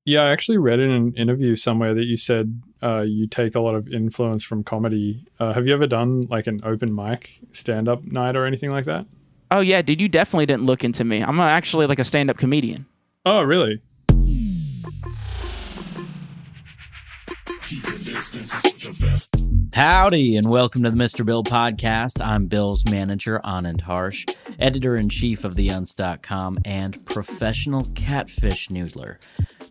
Yeah, I actually read in an interview somewhere that you said you take a lot of influence from comedy. Have you ever done like an open mic stand-up night or anything like that? Oh yeah, dude, you definitely didn't look into me. I'm actually like a stand-up comedian. Oh, really? Howdy, and welcome to the Mr. Bill podcast. I'm Bill's manager, Anand Harsh, editor-in-chief of TheUnst.com, and professional catfish noodler.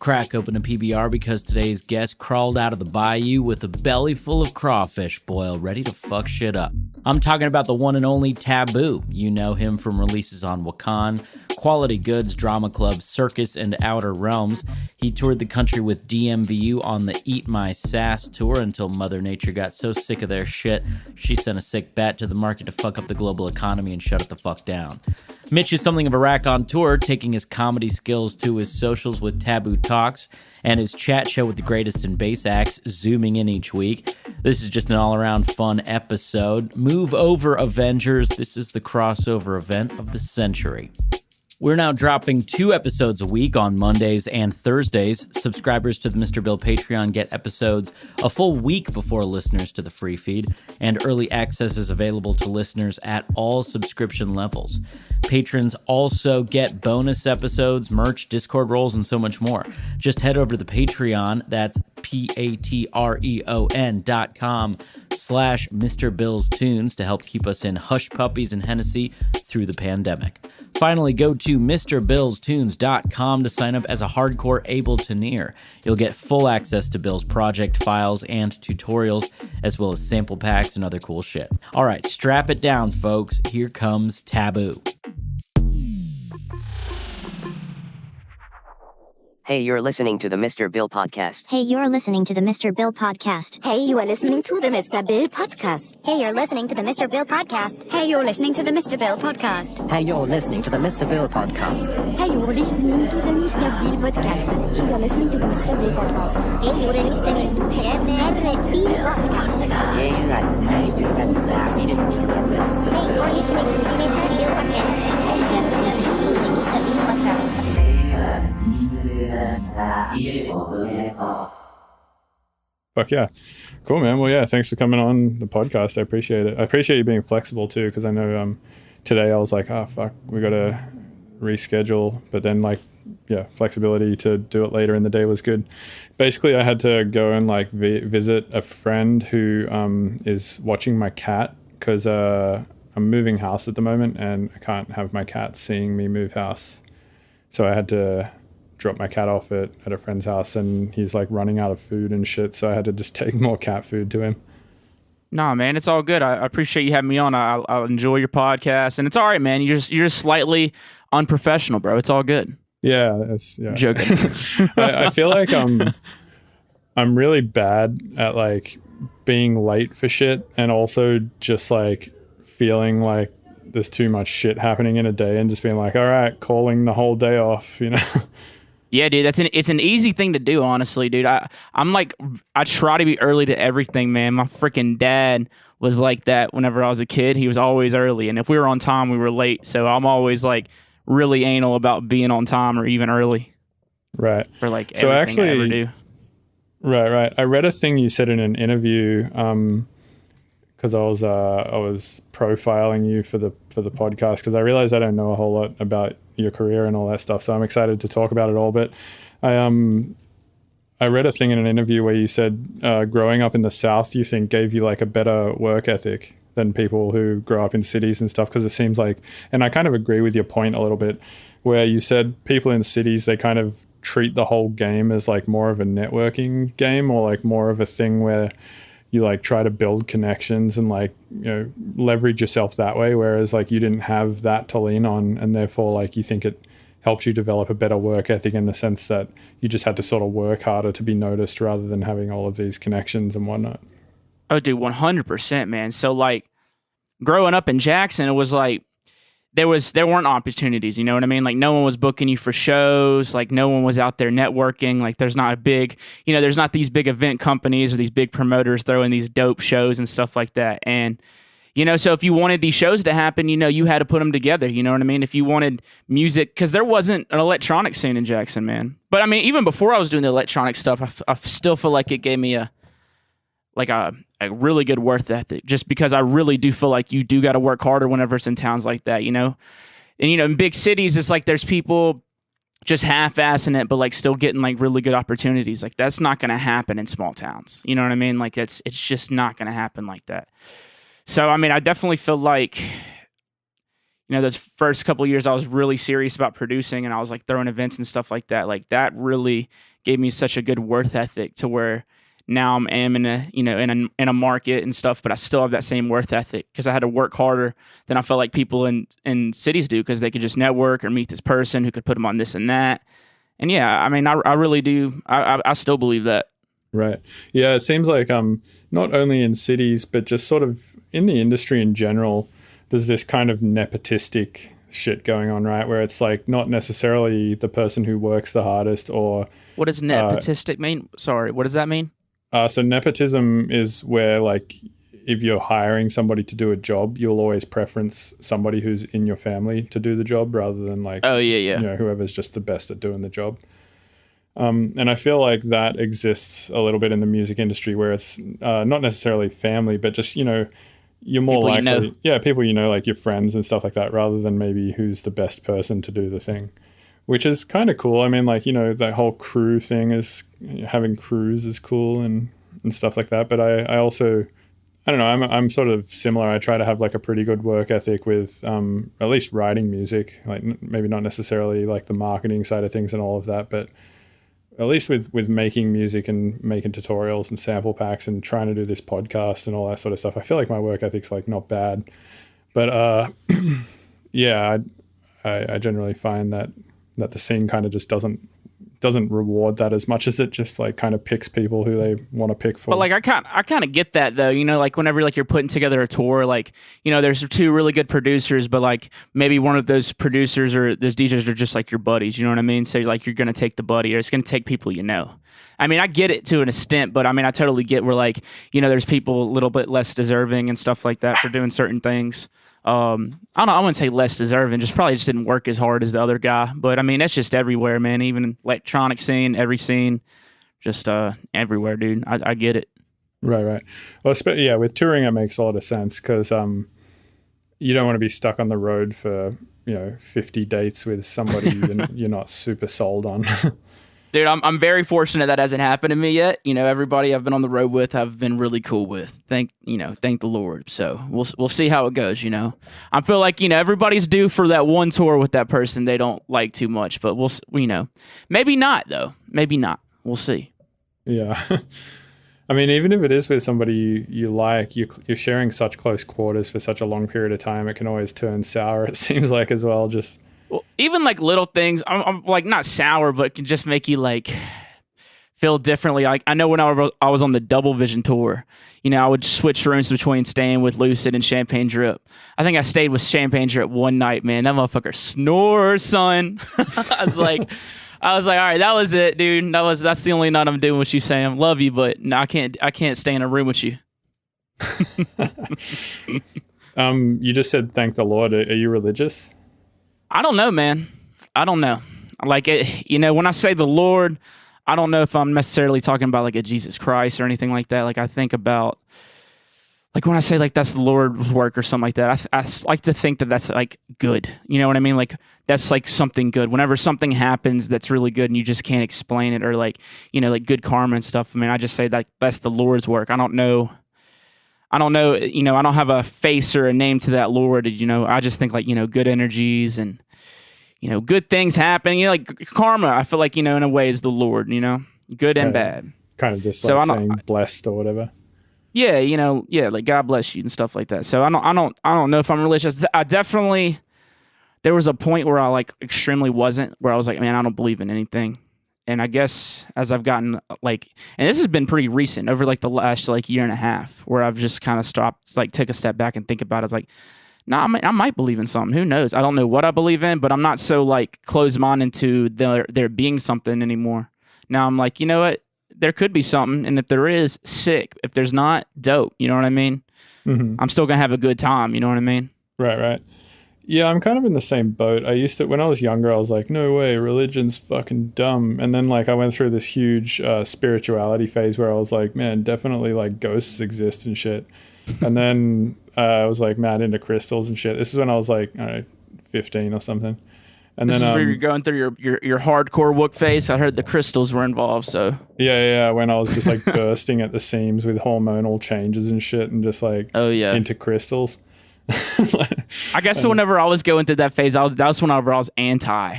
Crack open a PBR because today's guest crawled out of the bayou with a belly full of crawfish boil, ready to fuck shit up. I'm talking about the one and only Taboo. You know him from releases on Wakan, Quality Goods, Drama Club, Circus, and Outer Realms. He toured the country with DMVU on the Eat My Sass tour until Mother Nature got so sick of their shit, she sent a sick bat to the market to fuck up the global economy and shut it the fuck down. Mitch is something of a rack on tour, taking his comedy skills to his socials with Taboo Talks and his chat show with the greatest in bass acts, zooming in each week. This is just an all-around fun episode. Move over, Avengers. This is the crossover event of the century. We're now dropping 2 episodes a week on Mondays and Thursdays. Subscribers to the Mr. Bill Patreon get episodes a full week before listeners to the free feed, and early access is available to listeners at all subscription levels. Patrons also get bonus episodes, merch, Discord roles, and so much more. Just head over to the Patreon, that's patreon.com/Mr. Bill's Tunes to help keep us in hush puppies and Hennessy through the pandemic. Finally, go to MrBillsTunes.com to sign up as a hardcore Ableton-ear. You'll get full access to Bill's project files and tutorials, as well as sample packs and other cool shit. All right, strap it down, folks. Here comes Taboo. Hey, you're listening to the Mr. Bill podcast. Hey, you're listening to the Mr. Bill podcast. Hey, you are listening to the Mr. Bill podcast. Hey, you're listening to the Mr. Bill podcast. Hey, you're listening to the Mr. Bill podcast. Hey, you're listening to the Mr. Bill podcast. Hey, you're listening to the Mr. Bill podcast. Hey, you're listening to the Mr. Bill podcast. Hey, you're listening to the Mr. Bill podcast. Hey, you're listening to the Mr. Bill podcast. Hey, you're listening to the Mr. Bill podcast. Fuck yeah. Cool, man. Well, yeah, thanks for coming on the podcast. I appreciate it. I appreciate you being flexible too, because I know today I was like, oh, fuck, we got to reschedule. But then, like, yeah, flexibility to do it later in the day was good. Basically, I had to go and like visit a friend who is watching my cat because I'm moving house at the moment and I can't have my cat seeing me move house. So I had to drop my cat off at a friend's house and he's like running out of food and shit. So I had to just take more cat food to him. Nah, man, it's all good. I appreciate you having me on. I'll enjoy your podcast, and it's all right, man. You're just slightly unprofessional, bro. It's all good. Yeah, Joking. I feel like I'm really bad at like being late for shit, and also just like feeling like there's too much shit happening in a day and just being like, all right, calling the whole day off, you know? Yeah, dude, it's an easy thing to do, honestly, dude. I'm like, I try to be early to everything, man. My freaking dad was like that whenever I was a kid. He was always early, and if we were on time, we were late. So I'm always like really anal about being on time or even early. Right. For like so everything actually, I ever do. Right. I read a thing you said in an interview, because I was profiling you for the podcast, because I realized I don't know a whole lot about your career and all that stuff, so I'm excited to talk about it all. But I read a thing in an interview where you said growing up in the South you think gave you like a better work ethic than people who grow up in cities and stuff, because it seems like, and I kind of agree with your point a little bit, where you said people in cities, they kind of treat the whole game as like more of a networking game, or like more of a thing where you like try to build connections and like, you know, leverage yourself that way. Whereas like you didn't have that to lean on, and therefore like you think it helped you develop a better work ethic in the sense that you just had to sort of work harder to be noticed rather than having all of these connections and whatnot. Oh, dude, 100%, man. So like growing up in Jackson, it was like there weren't opportunities, you know what I mean? Like no one was booking you for shows, like no one was out there networking. Like there's not these big event companies or these big promoters throwing these dope shows and stuff like that. And So if you wanted these shows to happen, you had to put them together. You know what I mean? If you wanted music, because there wasn't an electronic scene in Jackson, man. But I mean, even before I was doing the electronic stuff, I still feel like it gave me a really good work ethic, just because I really do feel like you do got to work harder whenever it's in towns like that, And, in big cities, it's like there's people just half-assing it, but like still getting like really good opportunities. Like that's not going to happen in small towns. You know what I mean? Like it's just not going to happen like that. So, I mean, I definitely feel like, those first couple of years I was really serious about producing, and I was like throwing events and stuff like that. Like that really gave me such a good worth ethic to where now I'm in a, in a market and stuff, but I still have that same worth ethic because I had to work harder than I felt like people in cities do, because they could just network or meet this person who could put them on this and that. And yeah, I mean, I really do. I still believe that. Right. Yeah. It seems like not only in cities, but just sort of in the industry in general, there's this kind of nepotistic shit going on, right? Where it's like not necessarily the person who works the hardest or... What does nepotistic mean? Sorry, what does that mean? So nepotism is where, like, if you're hiring somebody to do a job, you'll always preference somebody who's in your family to do the job rather than like, whoever's just the best at doing the job. And I feel like that exists a little bit in the music industry, where it's not necessarily family, but just, you're more people likely, people like your friends and stuff like that, rather than maybe who's the best person to do the thing. Which is kind of cool. I mean, like, that whole crew thing is, having crews is cool and stuff like that. But I also, I don't know, I'm sort of similar. I try to have like a pretty good work ethic with at least writing music, like maybe not necessarily like the marketing side of things and all of that, but at least with making music and making tutorials and sample packs and trying to do this podcast and all that sort of stuff. I feel like my work ethic's like not bad. But yeah, I generally find that the scene kind of just doesn't reward that as much as it just like kind of picks people who they want to pick for. But like I kind of get that though, like whenever like you're putting together a tour, like there's two really good producers, but like maybe one of those producers or those DJs are just like your buddies, you know what I mean? So like you're gonna take the buddy, or it's gonna take people I mean, I get it to an extent, but I mean I totally get where like there's people a little bit less deserving and stuff like that for doing certain things. I don't know, I wouldn't say less deserving, probably just didn't work as hard as the other guy. But I mean, that's just everywhere, man. Even electronic scene, every scene, just everywhere, dude. I get it. Right. Well, yeah, with touring, it makes a lot of sense because you don't want to be stuck on the road for 50 dates with somebody you're not super sold on. Dude, I'm very fortunate that hasn't happened to me yet. Everybody I've been on the road with, I've been really cool with. Thank the Lord. So we'll see how it goes. I feel like everybody's due for that one tour with that person they don't like too much, but maybe not though. Maybe not. We'll see. Yeah, I mean, even if it is with somebody you like, you're sharing such close quarters for such a long period of time, it can always turn sour. It seems like as well. Just. Well, even like little things, I'm like not sour, but can just make you like feel differently. Like I know when I was on the Double Vision tour, I would switch rooms between staying with Lucid and Champagne Drip. I think I stayed with Champagne Drip one night, man. That motherfucker snores, son. I was like, all right, that was it, dude. That's the only night I'm doing what you say. I love you, but no, I can't stay in a room with you. You just said thank the Lord. Are you religious? I don't know, man. I don't know. Like, when I say the Lord, I don't know if I'm necessarily talking about like a Jesus Christ or anything like that. Like, I think about, like, when I say like that's the Lord's work or something like that, I like to think that that's like good. You know what I mean? Like, that's like something good. Whenever something happens that's really good and you just can't explain it, or like, like good karma and stuff. I mean, I just say that that's the Lord's work. I don't know. I don't have a face or a name to that Lord. I just think like, good energies and, good things happen. Like karma, I feel like, in a way is the Lord, good and bad. Kind of just like saying blessed or whatever. Yeah. Like God bless you and stuff like that. So I don't know if I'm religious. I definitely, there was a point where I like extremely wasn't, where I was like, man, I don't believe in anything. And I guess as I've gotten like, and this has been pretty recent over like the last like year and a half, where I've just kind of stopped, like take a step back and think about it. It's like, I might believe in something. Who knows? I don't know what I believe in, but I'm not so like closed-minded to there being something anymore. Now I'm like, you know what? There could be something. And if there is, sick. If there's not, dope. You know what I mean? I'm still gonna have a good time. You know what I mean? Right. Yeah, I'm kind of in the same boat. I used to, when I was younger, I was like, no way, religion's fucking dumb. And then like I went through this huge spirituality phase where I was like, man, definitely like ghosts exist and shit. And then I was like mad into crystals and shit. This is when I was like, I don't know, 15 or something. And This then is where you're going through your hardcore wook phase. I heard the crystals were involved, so yeah, when I was just like bursting at the seams with hormonal changes and shit and just like into crystals. I guess whenever I was going through that phase, that was whenever I was anti.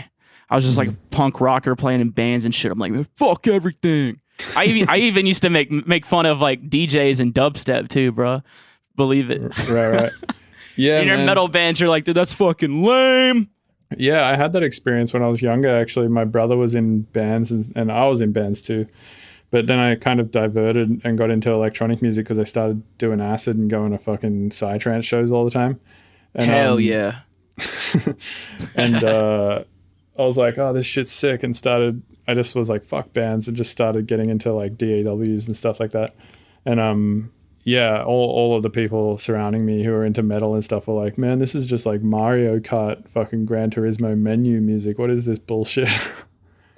I was just like a punk rocker playing in bands and shit. I'm like, man, fuck everything. I even used to make fun of like DJs and dubstep too, bro. Believe it. Right. Yeah, in your metal bands, you're like, dude, that's fucking lame. Yeah, I had that experience when I was younger. Actually, my brother was in bands and I was in bands too. But then I kind of diverted and got into electronic music because I started doing acid and going to fucking psytrance shows all the time. And, Hell yeah. And I was like, oh, this shit's sick. And I just was like, fuck bands, and just started getting into like DAWs and stuff like that. And yeah, all of the people surrounding me who are into metal and stuff were like, man, this is just like Mario Kart fucking Gran Turismo menu music. What is this bullshit?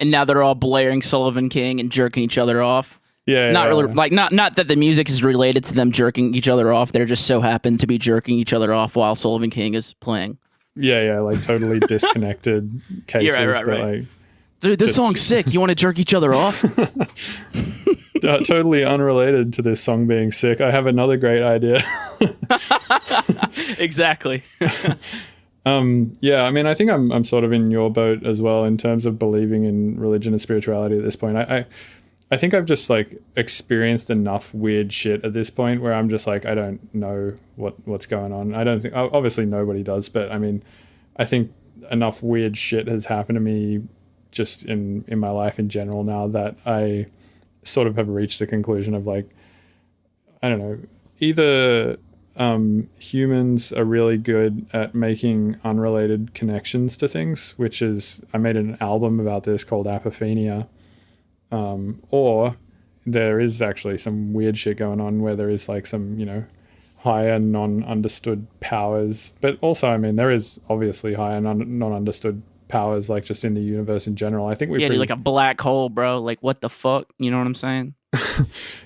And now they're all blaring Sullivan King and jerking each other off. Yeah, not really like not that the music is related to them jerking each other off. They're just so happen to be jerking each other off while Sullivan King is playing. Yeah, like totally disconnected cases. Right. But like, dude, this song's sick. You want to jerk each other off? Totally unrelated to this song being sick. I have another great idea. Exactly. Yeah, I mean, I think I'm sort of in your boat as well in terms of believing in religion and spirituality at this point. I think I've just like experienced enough weird shit at this point where I'm just like, I don't know what's going on. I don't think, obviously nobody does, but I mean, I think enough weird shit has happened to me just in my life in general now that I sort of have reached the conclusion of like, I don't know, either humans are really good at making unrelated connections to things, which is, I made an album about this called Apophenia, or there is actually some weird shit going on where there is like some, higher non-understood powers, but also, I mean, there is obviously higher non-understood powers, like just in the universe in general. I think dude, like a black hole, bro. Like, what the fuck? You know what I'm saying?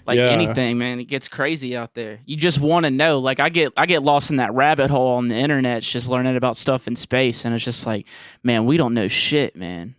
Like anything, man. It gets crazy out there. You just want to know. Like I get lost in that rabbit hole on the internet, just learning about stuff in space, and it's just like, man, we don't know shit, man.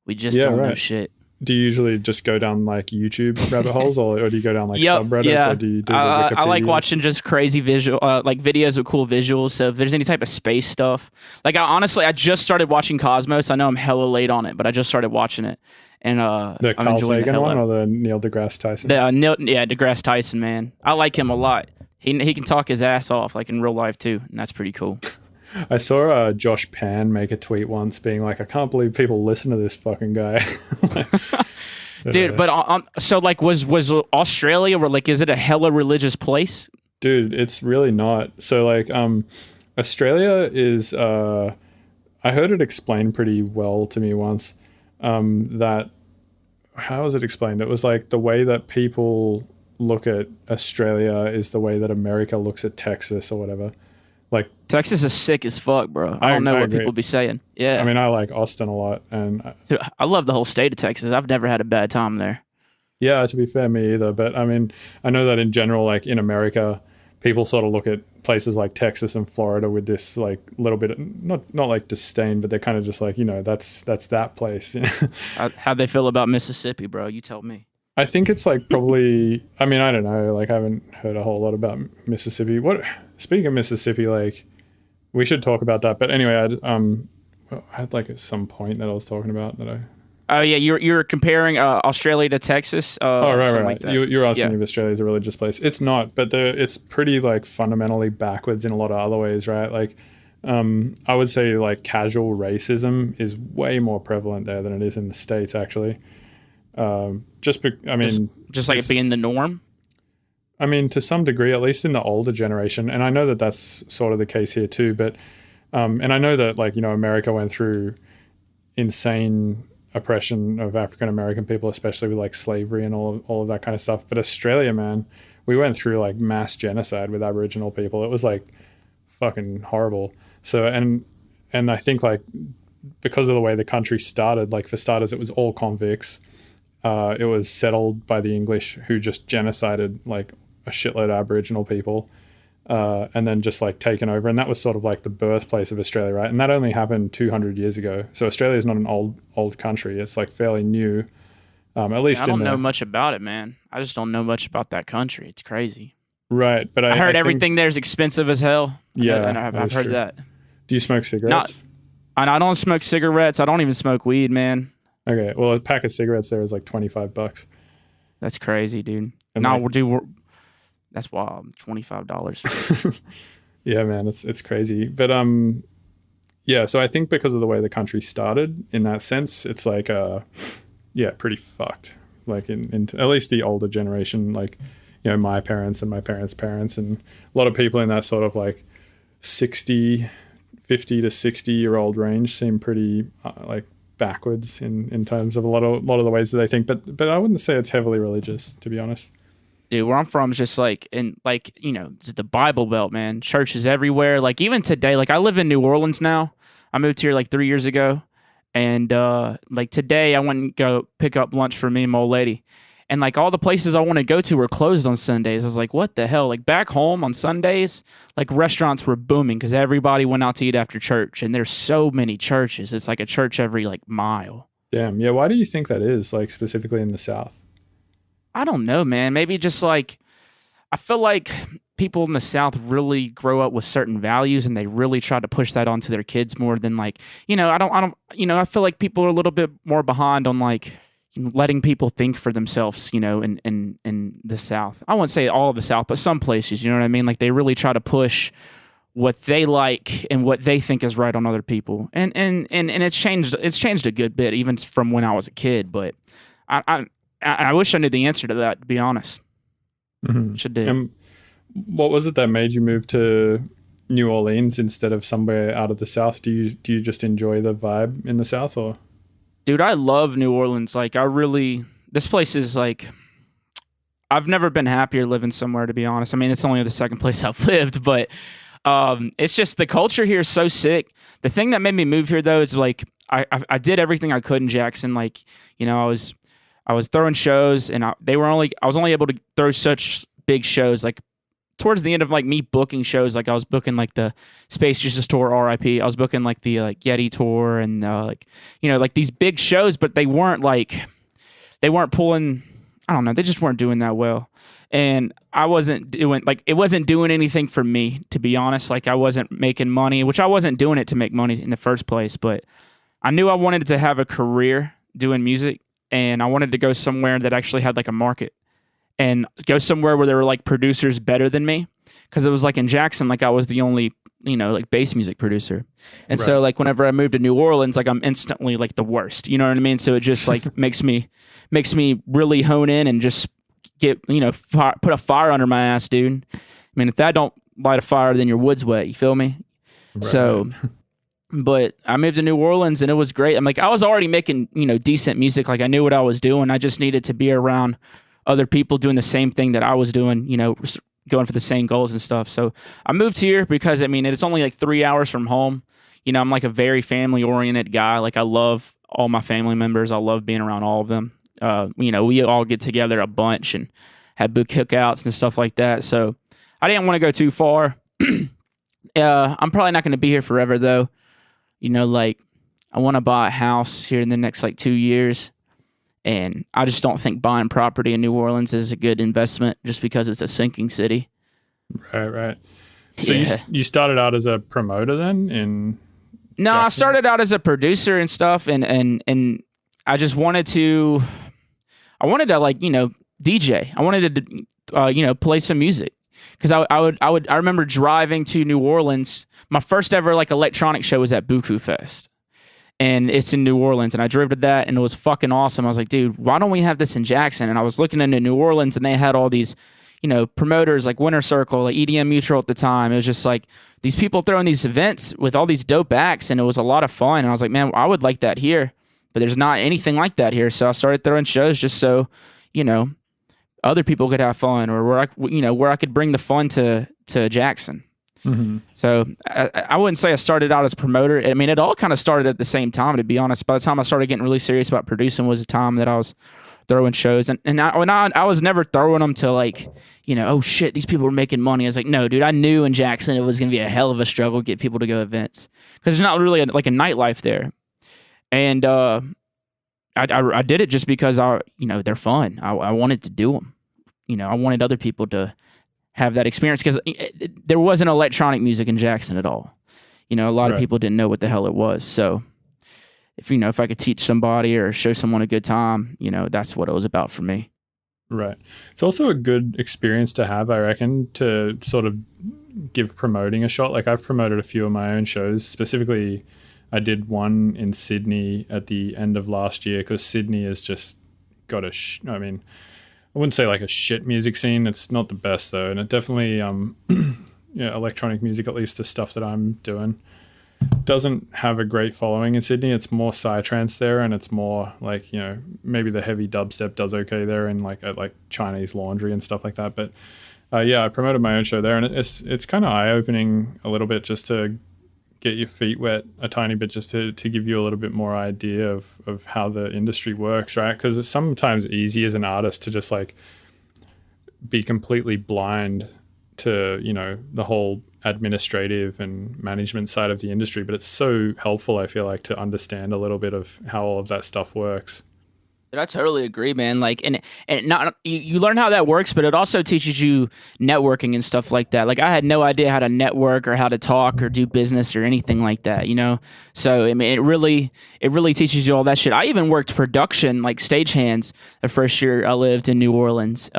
We just don't know shit. Do you usually just go down like YouTube rabbit holes, or do you go down like subreddits, or do you do the Wikipedia? I like watching just crazy visual, like videos with cool visuals. So if there's any type of space stuff, like I just started watching Cosmos. I know I'm hella late on it, but I just started watching it. And the Carl Sagan one or the Neil deGrasse Tyson? deGrasse Tyson, man. I like him a lot. He can talk his ass off like in real life too, and that's pretty cool. I saw Josh Pan make a tweet once being like, I can't believe people listen to this fucking guy. Dude, but so like was Australia, or like, is it a hella religious place? Dude, it's really not. So like Australia is I heard it explained pretty well to me once, that, how was it explained? It was like the way that people look at Australia is the way that America looks at Texas or whatever. Like, Texas is sick as fuck, bro. I don't know what agree. people be saying. Yeah. I mean, I like Austin a lot, and dude, I love the whole state of Texas. I've never had a bad time there. Yeah, to be fair, me either. But I mean, I know that in general, like in America, people sort of look at places like Texas and Florida with this like little bit of, not like disdain, but they're kind of just like, that's that place. How'd they feel about Mississippi, bro? You tell me. I think it's like probably, I mean, I don't know. Like I haven't heard a whole lot about Mississippi. Speaking of Mississippi, like we should talk about that. But anyway, I had like some point that I was talking about that I. Oh yeah, you're comparing Australia to Texas. Right. Like you're asking if Australia is a religious place. It's not, but it's pretty like fundamentally backwards in a lot of other ways, right? Like, I would say like casual racism is way more prevalent there than it is in the States, actually. Just like it being the norm. I mean, to some degree, at least in the older generation, and I know that that's sort of the case here too. But and I know that like America went through insane oppression of African American people, especially with like slavery and all of that kind of stuff. But Australia, man, we went through like mass genocide with Aboriginal people. It was like fucking horrible. So and I think like because of the way the country started, like for starters, it was all convicts. It was settled by the English, who just genocided like a shitload of Aboriginal people, and then just like taken over. And that was sort of like the birthplace of Australia, right? And that only happened 200 years ago. So Australia is not an old country. It's like fairly new. At least I don't know much about it, man. I just don't know much about that country. It's crazy. Right, but I heard think, everything there's expensive as hell. Yeah, and I've heard true. that. Do you smoke cigarettes? And I don't smoke cigarettes. I don't even smoke weed, man. Okay, well, a pack of cigarettes there is like $25. That's crazy, dude. And No, like, that's wild. $25. Yeah, man, it's crazy. But yeah. So I think because of the way the country started, in that sense, it's like yeah, pretty fucked. Like in at least the older generation, like my parents and my parents' parents, and a lot of people in that sort of like 50 to 60-year-old range seem pretty like backwards in terms of a lot of the ways that they think. But I wouldn't say it's heavily religious, to be honest. Dude, where I'm from is just like it's the Bible Belt, man. Churches everywhere. Like even today, like I live in New Orleans now. I moved here like 3 years ago, and like today I went and go pick up lunch for me and my old lady. And like all the places I want to go to were closed on Sundays. I was like, what the hell? Like back home on Sundays, like restaurants were booming because everybody went out to eat after church. And there's so many churches. It's like a church every like mile. Damn. Yeah. Why do you think that is, like specifically in the South? I don't know, man. Maybe just like, I feel like people in the South really grow up with certain values and they really try to push that onto their kids more than like, I feel like people are a little bit more behind on like, letting people think for themselves, in the South. I won't say all of the South, but some places, you know what I mean? Like they really try to push what they like and what they think is right on other people. And it's changed a good bit, even from when I was a kid. But I wish I knew the answer to that, to be honest. Mm-hmm. Should do. What was it that made you move to New Orleans instead of somewhere out of the South? Do you just enjoy the vibe in the South, or? Dude, I love New Orleans. Like, this place is like, I've never been happier living somewhere, to be honest. I mean, it's only the second place I've lived, but it's just the culture here is so sick. The thing that made me move here, though, is like, I did everything I could in Jackson. Like, I was throwing shows, and I was only able to throw such big shows. Like, towards the end of like me booking shows, like I was booking like the Space Jesus tour, RIP. I was booking like the like Yeti tour and like these big shows, but they weren't pulling. I don't know. They just weren't doing that well, and it wasn't doing anything for me, to be honest. Like I wasn't making money, which I wasn't doing it to make money in the first place, but I knew I wanted to have a career doing music, and I wanted to go somewhere that actually had like a market. And go somewhere where there were like producers better than me, because it was like in Jackson, like I was the only like bass music producer, and so like whenever I moved to New Orleans, like I'm instantly like the worst, you know what I mean? So it just like makes me really hone in and just get put a fire under my ass, dude. I mean, if that don't light a fire, then your wood's wet. You feel me? Right. So, but I moved to New Orleans and it was great. I'm like I was already making decent music, like I knew what I was doing. I just needed to be around other people doing the same thing that I was doing, going for the same goals and stuff. So I moved here because, I mean, it's only like 3 hours from home. I'm like a very family-oriented guy. Like I love all my family members. I love being around all of them. We all get together a bunch and have big cookouts and stuff like that. So I didn't want to go too far. I'm probably not going to be here forever, though. Like I want to buy a house here in the next like 2 years. And I just don't think buying property in New Orleans is a good investment just because it's a sinking city. Right. So yeah. you started out as a promoter then in No, Jackson? I started out as a producer and stuff, and I just wanted to like, DJ. I wanted to play some music. Because I remember driving to New Orleans. My first ever like electronic show was at Buku Fest. And it's in New Orleans, and I drove to that, and it was fucking awesome. I was like, dude, why don't we have this in Jackson? And I was looking into New Orleans, and they had all these, promoters like Winter Circle, like EDM Mutual at the time. It was just like these people throwing these events with all these dope acts, and it was a lot of fun. And I was like, man, I would like that here, but there's not anything like that here. So I started throwing shows just so, other people could have fun, or where I could bring the fun to Jackson. Mm-hmm. So I wouldn't say I started out as a promoter. I mean, it all kind of started at the same time, to be honest. By the time I started getting really serious about producing was the time that I was throwing shows. And I was never throwing them to like, oh shit, these people are making money. I was like, no, dude, I knew in Jackson it was going to be a hell of a struggle to get people to go to events because there's not really like a nightlife there. And I did it just because they're fun. I wanted to do them. I wanted other people to have that experience because there wasn't electronic music in Jackson at all. A lot of people didn't know what the hell it was. So if I could teach somebody or show someone a good time, that's what it was about for me. Right. It's also a good experience to have, I reckon, to sort of give promoting a shot. Like I've promoted a few of my own shows. Specifically, I did one in Sydney at the end of last year because Sydney has just got I wouldn't say like a shit music scene. It's not the best though. And it definitely, electronic music, at least the stuff that I'm doing, doesn't have a great following in Sydney. It's more psytrance there, and it's more like, maybe the heavy dubstep does okay there and like Chinese Laundry and stuff like that. But I promoted my own show there, and it's kind of eye-opening a little bit just to get your feet wet a tiny bit, just to give you a little bit more idea of how the industry works, right? Because it's sometimes easy as an artist to just like be completely blind to, the whole administrative and management side of the industry. But it's so helpful, I feel like, to understand a little bit of how all of that stuff works. I totally agree, man. Like, and not you learn how that works, but it also teaches you networking and stuff like that. Like, I had no idea how to network or how to talk or do business or anything like that, So, I mean, it really teaches you all that shit. I even worked production, like stagehands, the first year I lived in New Orleans.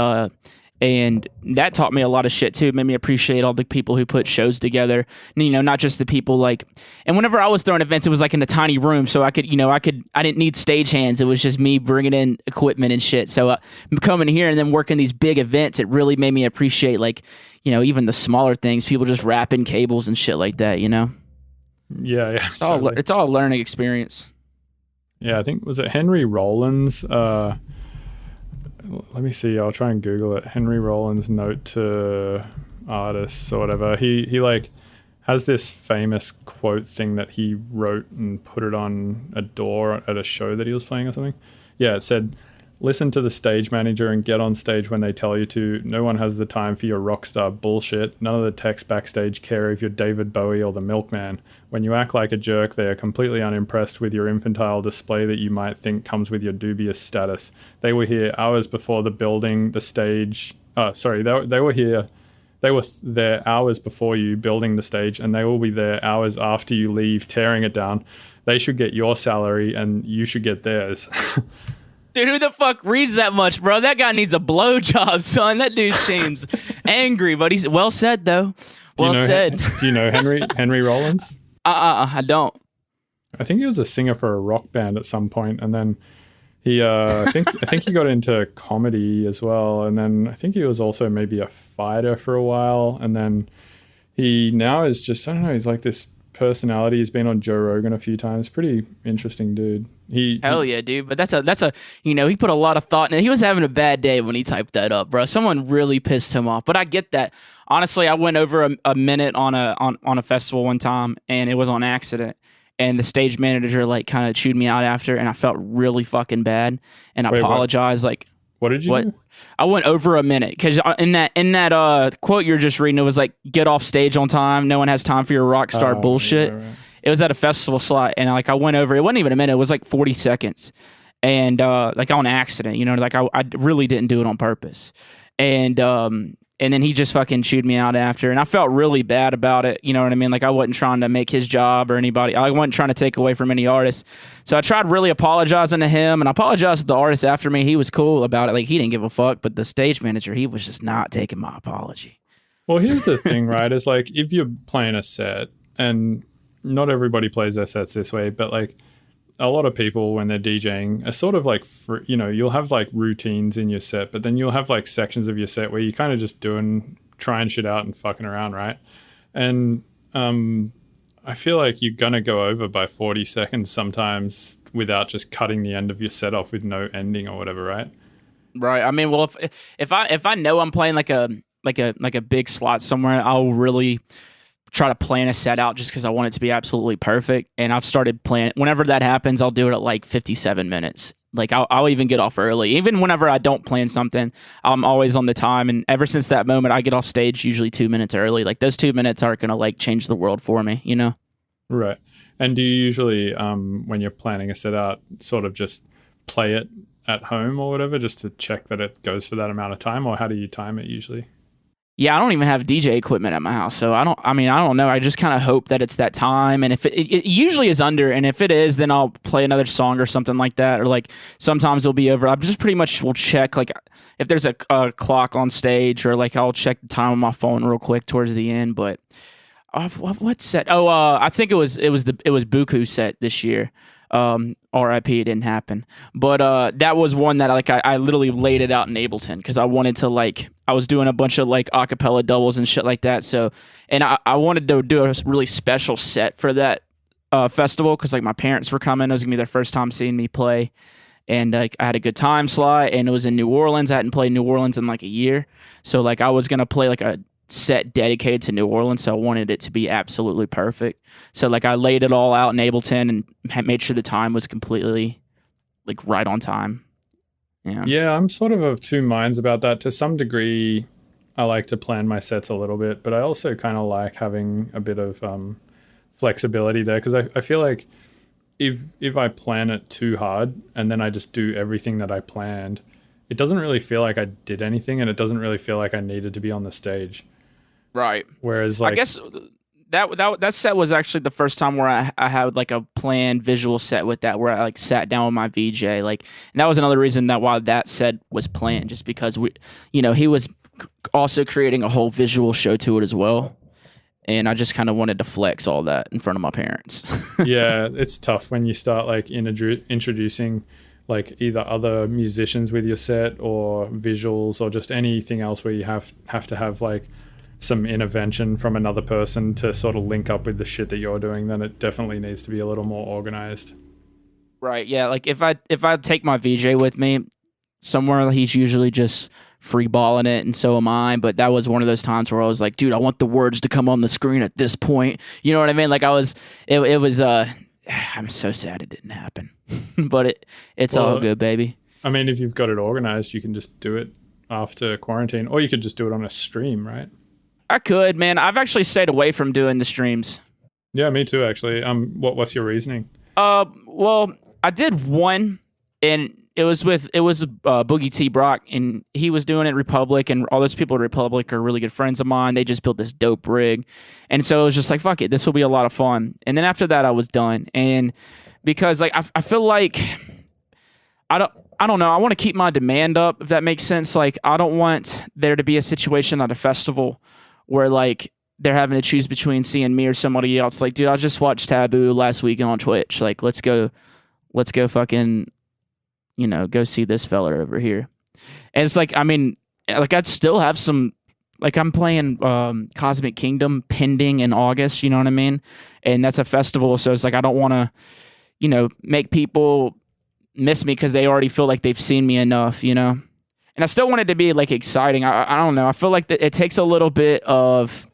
And that taught me a lot of shit too. It made me appreciate all the people who put shows together. And, not just the people like. And whenever I was throwing events, it was like in a tiny room, so I didn't need stagehands. It was just me bringing in equipment and shit. So coming here and then working these big events, it really made me appreciate like, even the smaller things. People just wrapping cables and shit like that. Yeah. It's all a learning experience. Yeah, I think was it Henry Rollins. Let me see. I'll try and Google it. Henry Rollins' note to artists or whatever. He like has this famous quote thing that he wrote and put it on a door at a show that he was playing or something. Yeah, it said, "Listen to the stage manager and get on stage when they tell you to. No one has the time for your rock star bullshit. None of the techs backstage care if you're David Bowie or the Milkman. When you act like a jerk, they are completely unimpressed with your infantile display that you might think comes with your dubious status. They were here hours before the building the stage. They were here. They were there hours before you building the stage, and they will be there hours after you leave tearing it down. They should get your salary, and you should get theirs." Dude, who the fuck reads that much, bro? That guy needs a blowjob, son. That dude seems angry, but he's well said, though. Well said. Do you know Henry Rollins? I don't. I think he was a singer for a rock band at some point, and then he, I think he got into comedy as well, and then I think he was also maybe a fighter for a while, and then he now is just, I don't know, he's like this personality. He's been on Joe Rogan a few times. Pretty interesting dude. Hell yeah, dude. But that's a he put a lot of thought in it. He was having a bad day when he typed that up, bro. Someone really pissed him off. But I get that. Honestly, I went over a minute on a festival one time, and it was on accident. And the stage manager like kind of chewed me out after, and I felt really fucking bad. And I apologized. Like, what did you do? I went over a minute because in that quote you're just reading, it was like, "Get off stage on time. No one has time for your rock star bullshit." Right. It was at a festival slot, and like I went over. It wasn't even a minute. It was like 40 seconds, and like on accident. Like I really didn't do it on purpose, and then he just fucking chewed me out after, and I felt really bad about it. You know what I mean? Like I wasn't trying to make his job or anybody. I wasn't trying to take away from any artists. So I tried really apologizing to him, and I apologized to the artist after me. He was cool about it. Like he didn't give a fuck, but the stage manager, he was just not taking my apology. Well, here's the thing, right? It's like if you're playing a set, and not everybody plays their sets this way, but like a lot of people when they're DJing are sort of like, you'll have like routines in your set, but then you'll have like sections of your set where you're kind of just trying shit out and fucking around, right? And I feel like you're going to go over by 40 seconds sometimes without just cutting the end of your set off with no ending or whatever, right? Right. I mean, well, if I know I'm playing like a big slot somewhere, I'll really try to plan a set out just because I want it to be absolutely perfect. And I've started playing. Whenever that happens, I'll do it at like 57 minutes. Like I'll even get off early. Even whenever I don't plan something, I'm always on the time. And ever since that moment, I get off stage usually 2 minutes early. Like those 2 minutes aren't gonna like change the world for me, you know? Right. And do you usually, when you're planning a set out, sort of just play it at home or whatever, just to check that it goes for that amount of time, or how do you time it usually? Yeah, I don't even have DJ equipment at my house, so I don't know. I just kind of hope that it's that time, and if it usually is under, and if it is, then I'll play another song or something like that, or like sometimes it'll be over. I just pretty much will check like if there's a clock on stage, or like I'll check the time on my phone real quick towards the end. But what set? Oh, I think it was Buku set this year. RIP, it didn't happen. But that was one that I literally laid it out in Ableton because I wanted to I was doing a bunch of like acapella doubles and shit like that. So, and I wanted to do a really special set for that festival because like my parents were coming. It was gonna be their first time seeing me play, and like I had a good time slot, and it was in New Orleans. I hadn't played New Orleans in like a year, so like I was gonna play like a set dedicated to New Orleans, so I wanted it to be absolutely perfect. So like I laid it all out in Ableton and made sure the time was completely like right on time. Yeah, I'm sort of two minds about that. To some degree, I like to plan my sets a little bit, but I also kind of like having a bit of flexibility there because I feel like if I plan it too hard and then I just do everything that I planned, it doesn't really feel like I did anything, and it doesn't really feel like I needed to be on the stage. Right. Whereas like I guess that set was actually the first time where I had like a planned visual set with that, where I like sat down with my VJ, like, and that was another reason that why that set was planned, just because he was also creating a whole visual show to it as well, and I just kind of wanted to flex all that in front of my parents. Yeah, it's tough when you start like introducing like either other musicians with your set or visuals or just anything else where you have to have like some intervention from another person to sort of link up with the shit that you're doing. Then it definitely needs to be a little more organized. Right. Yeah. Like if I take my VJ with me somewhere, he's usually just free balling it, and so am I. But that was one of those times where I was like, dude, I want the words to come on the screen at this point. You know what I mean? Like it was I'm so sad it didn't happen. But it's all good, baby. I mean, if you've got it organized, you can just do it after quarantine, or you could just do it on a stream, right? I could, man. I've actually stayed away from doing the streams. Yeah, me too, actually. What's your reasoning? Well, I did one, and it was Boogie T Brock, and he was doing it Republic, and all those people at Republic are really good friends of mine. They just built this dope rig, and so it was just like, fuck it, this will be a lot of fun. And then after that, I was done, and because like I feel like I don't know. I want to keep my demand up, if that makes sense. Like I don't want there to be a situation at a festival where like they're having to choose between seeing me or somebody else. Like, dude, I just watched Taboo last weekend on Twitch. Like, let's go fucking, go see this fella over here. And it's like, I mean, like I'd still have some, like I'm playing Cosmic Kingdom pending in August, you know what I mean? And that's a festival. So it's like, I don't want to, make people miss me because they already feel like they've seen me enough, And I still want it to be like exciting. I don't know. I feel like that it takes a little bit of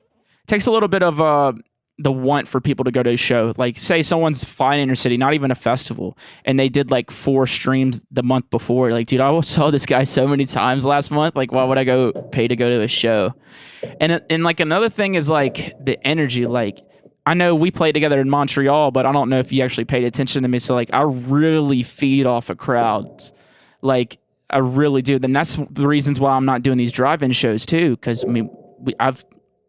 the want for people to go to a show. Like say someone's flying inner city, not even a festival, and they did like 4 streams the month before. Like, dude, I saw this guy so many times last month. Like, why would I go pay to go to a show? And like another thing is like the energy. Like I know we played together in Montreal, but I don't know if you actually paid attention to me. So like I really feed off of crowds. Like I really do. Then that's the reasons why I'm not doing these drive-in shows too. Because I mean, I've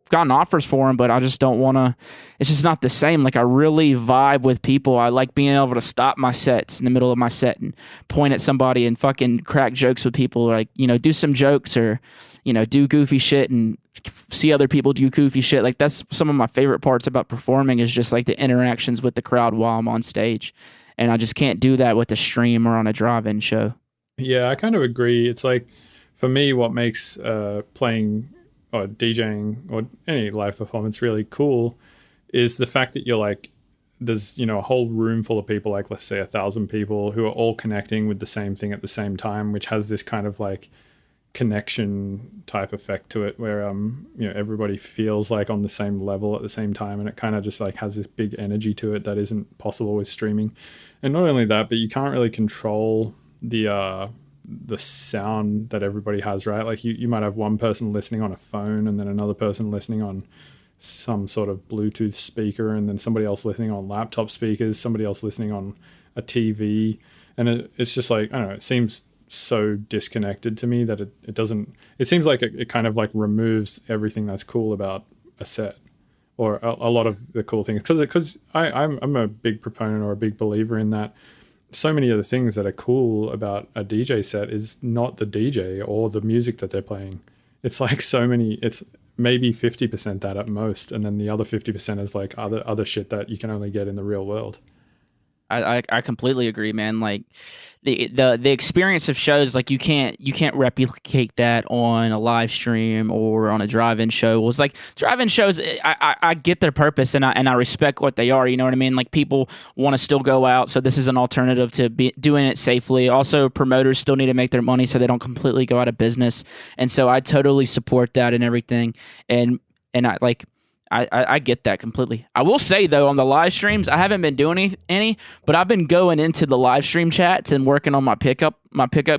gotten offers for them, but I just don't want to. It's just not the same. Like I really vibe with people. I like being able to stop my sets in the middle of my set and point at somebody and fucking crack jokes with people. Like do some jokes or do goofy shit and see other people do goofy shit. Like that's some of my favorite parts about performing is just like the interactions with the crowd while I'm on stage, and I just can't do that with a stream or on a drive-in show. Yeah, I kind of agree. It's like, for me, what makes playing or DJing or any live performance really cool is the fact that you're like there's, a whole room full of people, like let's say 1,000 people who are all connecting with the same thing at the same time, which has this kind of like connection type effect to it where everybody feels like on the same level at the same time, and it kind of just like has this big energy to it that isn't possible with streaming. And not only that, but you can't really control the sound that everybody has, right? Like you might have one person listening on a phone and then another person listening on some sort of Bluetooth speaker, and then somebody else listening on laptop speakers, somebody else listening on a TV. And it's just like, I don't know, it seems so disconnected to me that it doesn't, it seems like it kind of like removes everything that's cool about a set, or a lot of the cool things. Because I'm a big proponent or a big believer in that so many of the things that are cool about a DJ set is not the DJ or the music that they're playing. It's like it's maybe 50% that at most, and then the other 50% is like other shit that you can only get in the real world. I completely agree, man. Like the experience of shows, like you can't replicate that on a live stream or on a drive-in show. Well, it's like drive-in shows, I get their purpose and I respect what they are. You know what I mean? Like people want to still go out, so this is an alternative to doing it safely. Also, promoters still need to make their money so they don't completely go out of business. And so I totally support that and everything. And I get that completely. I will say though, on the live streams, I haven't been doing any, but I've been going into the live stream chats and working on my pickup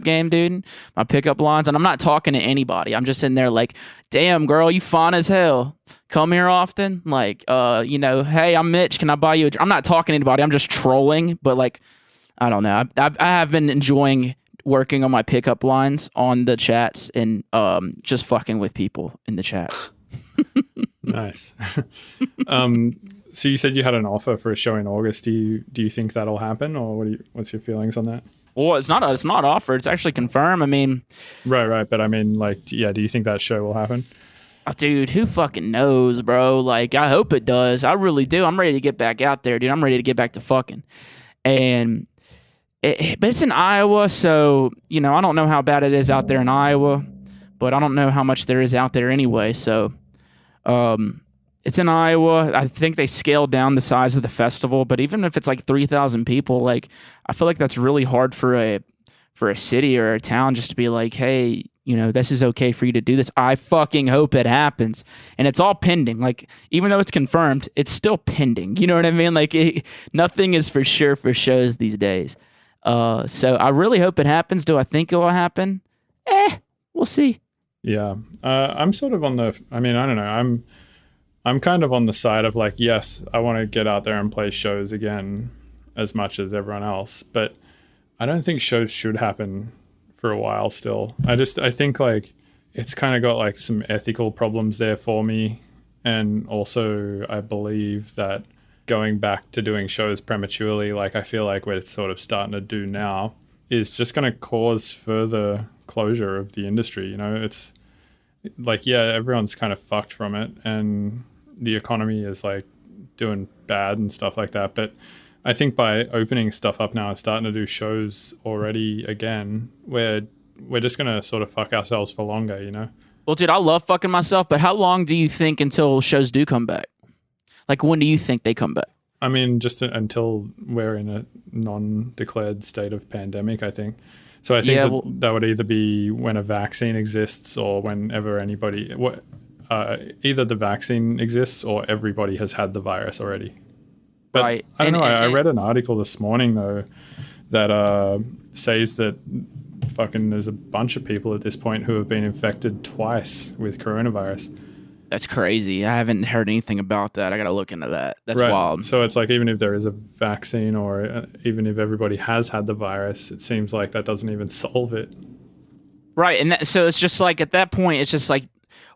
game, dude, my pickup lines. And I'm not talking to anybody. I'm just in there like, damn girl, you fine as hell. Come here often. Like, hey, I'm Mitch. Can I buy you I'm not talking to anybody. I'm just trolling. But like, I don't know. I have been enjoying working on my pickup lines on the chats and just fucking with people in the chats. Nice. So you said you had an offer for a show in August. Do you think that'll happen, or what's your feelings on that? Well, it's not offered. It's actually confirmed. I mean, right. But I mean, like, yeah. Do you think that show will happen? Dude, who fucking knows, bro? Like, I hope it does. I really do. I'm ready to get back out there, dude. I'm ready to get back to fucking. And but it's in Iowa, so I don't know how bad it is out there in Iowa, but I don't know how much there is out there anyway. So. It's in Iowa. I think they scaled down the size of the festival, but even if it's like 3,000 people, like I feel like that's really hard for a city or a town just to be like, hey, this is okay for you to do this. I fucking hope it happens. And it's all pending. Like, even though it's confirmed, it's still pending. You know what I mean? Like, nothing is for sure for shows these days. So I really hope it happens. Do I think it will happen? We'll see. Yeah. I'm sort of I don't know. I'm kind of on the side of like, yes, I want to get out there and play shows again as much as everyone else, but I don't think shows should happen for a while still. I think like it's kind of got like some ethical problems there for me. And also I believe that going back to doing shows prematurely, like I feel like we're sort of starting to do now, is just going to cause further closure of the industry. It's like, yeah, everyone's kind of fucked from it and the economy is like doing bad and stuff like that. But I think by opening stuff up now and starting to do shows already again, we're just going to sort of fuck ourselves for longer, Well, dude, I love fucking myself, but how long do you think until shows do come back? Like, when do you think they come back? I mean, just until we're in a non-declared state of pandemic, I think. So I think that would either be when a vaccine exists or whenever either the vaccine exists or everybody has had the virus already. But right. I don't know. I read an article this morning, though, that says that fucking there's a bunch of people at this point who have been infected twice with coronavirus. That's crazy. I haven't heard anything about that. I got to look into that. That's right. wild. So it's like, even if there is a vaccine or even if everybody has had the virus, it seems like that doesn't even solve it. Right. And so it's just like, at that point, it's just like,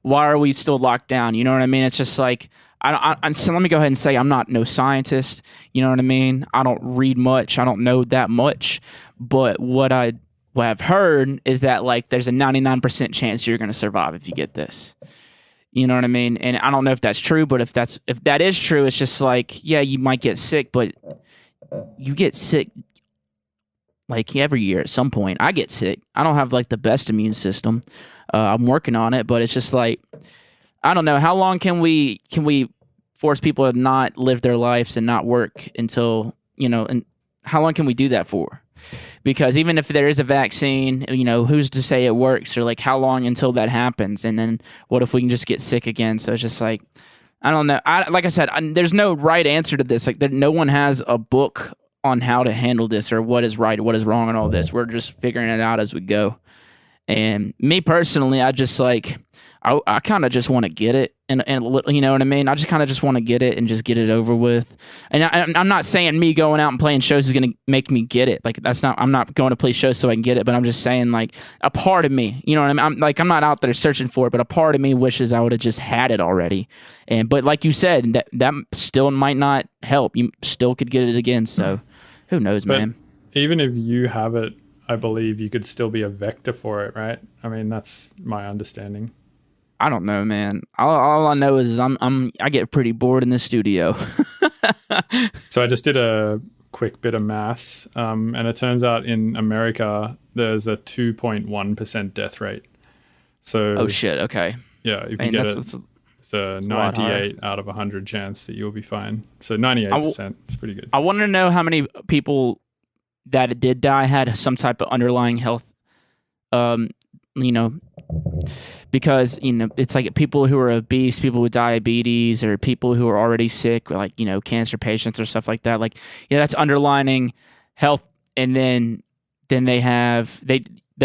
why are we still locked down? You know what I mean? It's just like, so let me go ahead and say I'm not no scientist. You know what I mean? I don't read much. I don't know that much. But what I've heard is that like there's a 99% chance you're going to survive if you get this. You know what I mean? And I don't know if that's true, but if that is true, it's just like, yeah, you might get sick, but you get sick like every year at some point. I get sick. I don't have like the best immune system. I'm working on it, but it's just like, I don't know. How long can we force people to not live their lives and not work until, and how long can we do that for? Because even if there is a vaccine, who's to say it works, or like how long until that happens? And then what if we can just get sick again? So it's just like, I don't know. Like I said, there's no right answer to this. Like no one has a book on how to handle this or what is right, what is wrong, and all this. We're just figuring it out as we go. And me personally, I just like, I kind of just want to get it, and you know what I mean? I just kind of just want to get it and just get it over with. And I'm not saying me going out and playing shows is going to make me get it. Like I'm not going to play shows so I can get it, but I'm just saying like a part of me, you know what I mean? I'm not out there searching for it, but a part of me wishes I would have just had it already. But like you said, that still might not help. You still could get it again. So who knows, but man? Even if you have it, I believe you could still be a vector for it, right? I mean, that's my understanding. I don't know, man. All I know is I get pretty bored in the studio. So I just did a quick bit of maths, and it turns out in America there's a 2.1% death rate. So oh shit. Okay. Yeah, if you get it, it's a 98 out of 100 chance that you'll be fine. So 98% is pretty good. I want to know how many people that did die had some type of underlying health, because it's like people who are obese, people with diabetes, or people who are already sick, like cancer patients or stuff like that. Like that's underlining health, and then they'll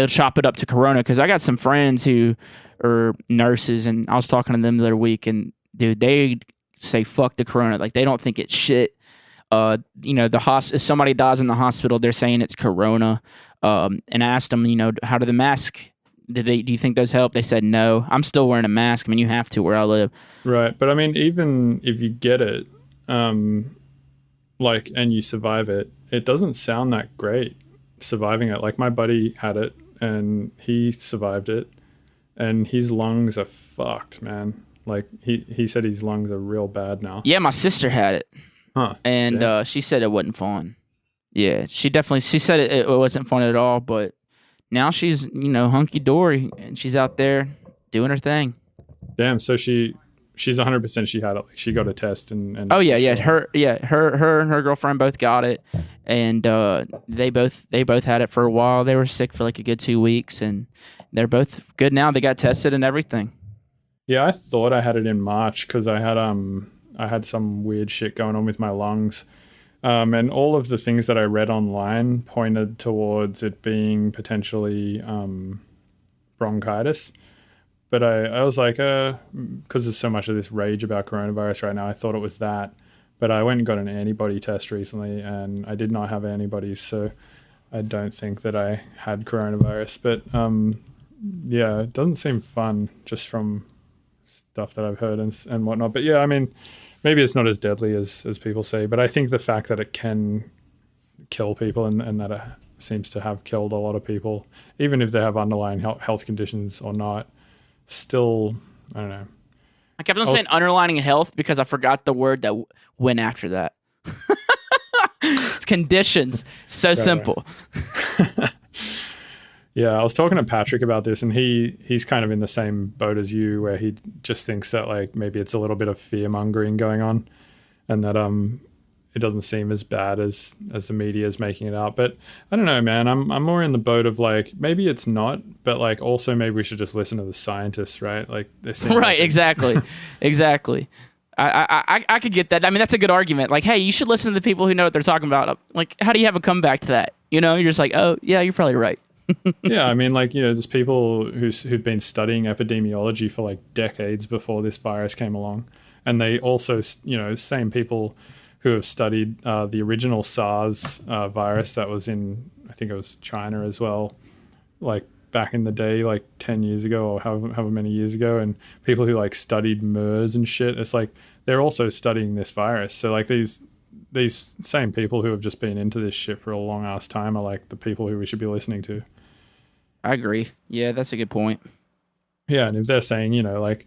chop it up to corona. Because I got some friends who are nurses, and I was talking to them the other week, and dude, they say fuck the corona. Like they don't think it's shit. If somebody dies in the hospital, they're saying it's corona. And I asked them, how do the mask? Do you think those help? They said no. I'm still wearing a mask. I mean, you have to where I live. Right, but I mean, even if you get it, and you survive it, it doesn't sound that great surviving it. Like my buddy had it, and he survived it, and his lungs are fucked, man. Like he said his lungs are real bad now. Yeah, my sister had it. Huh. And she said it wasn't fun. Yeah, she said it wasn't fun at all, but now she's, hunky-dory, and she's out there doing her thing. Damn, so she's 100% she had it. Like she got a test and oh yeah, her and her girlfriend both got it, and they both had it for a while. They were sick for like a good 2 weeks, and they're both good now. They got tested and everything. Yeah, I thought I had it in March because I had some weird shit going on with my lungs. And all of the things that I read online pointed towards it being potentially bronchitis. But I was like, because there's so much of this rage about coronavirus right now, I thought it was that. But I went and got an antibody test recently, and I did not have antibodies, so I don't think that I had coronavirus. But yeah, it doesn't seem fun just from stuff that I've heard and whatnot. But yeah, I mean, maybe it's not as deadly as people say, but I think the fact that it can kill people and that it seems to have killed a lot of people, even if they have underlying health conditions or not, still, I don't know. I kept on saying underlining health because I forgot the word that went after that. It's conditions. So simple. Right. Yeah, I was talking to Patrick about this, and he's kind of in the same boat as you, where he just thinks that like maybe it's a little bit of fear mongering going on, and that it doesn't seem as bad as the media is making it out. But I don't know, man. I'm more in the boat of like maybe it's not, but like also maybe we should just listen to the scientists, right? Like they seem right, exactly, exactly. I could get that. I mean, that's a good argument. Like, hey, you should listen to the people who know what they're talking about. Like, how do you have a comeback to that? You're just like, oh yeah, you're probably right. Yeah, I mean, like, there's people who've been studying epidemiology for like decades before this virus came along, and they also, same people who have studied the original SARS virus that was in, I think it was China as well, like back in the day, like 10 years ago or however many years ago, and people who like studied MERS and shit. It's like they're also studying this virus. So like these same people who have just been into this shit for a long ass time are like the people who we should be listening to. I agree. Yeah, that's a good point. Yeah, and if they're saying, like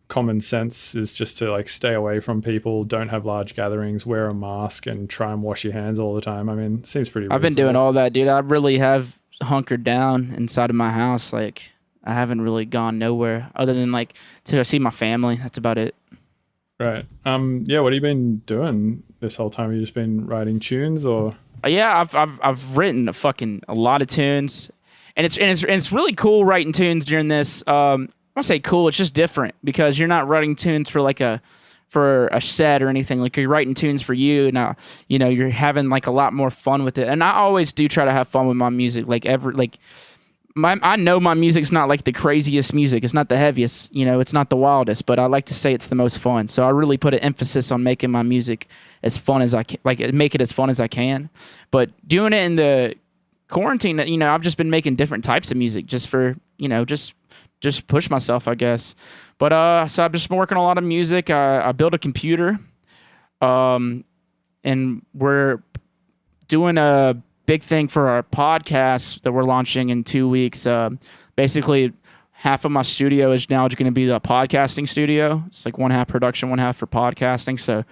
common sense is just to like stay away from people, don't have large gatherings, wear a mask, and try and wash your hands all the time. I mean, it seems pretty reasonable. I've been doing all that, dude. I really have hunkered down inside of my house. Like, I haven't really gone nowhere other than like to see my family. That's about it. Right. Yeah. What have you been doing this whole time? Have you just been writing tunes, or? Yeah, I've written a lot of tunes, and it's really cool writing tunes during this. I don't say cool. It's just different because you're not writing tunes for a set or anything. Like you're writing tunes for you, and you're having like a lot more fun with it. And I always do try to have fun with my music. I know my music's not like the craziest music. It's not the heaviest, it's not the wildest, but I like to say it's the most fun. So I really put an emphasis on making my music as fun as I can, make it as fun as I can. But doing it in the quarantine, I've just been making different types of music just for, just push myself, I guess. But so I've just been working on a lot of music. I built a computer, and we're doing a big thing for our podcast that we're launching in 2 weeks. Basically, half of my studio is now going to be the podcasting studio. It's like one half production, one half for podcasting. So,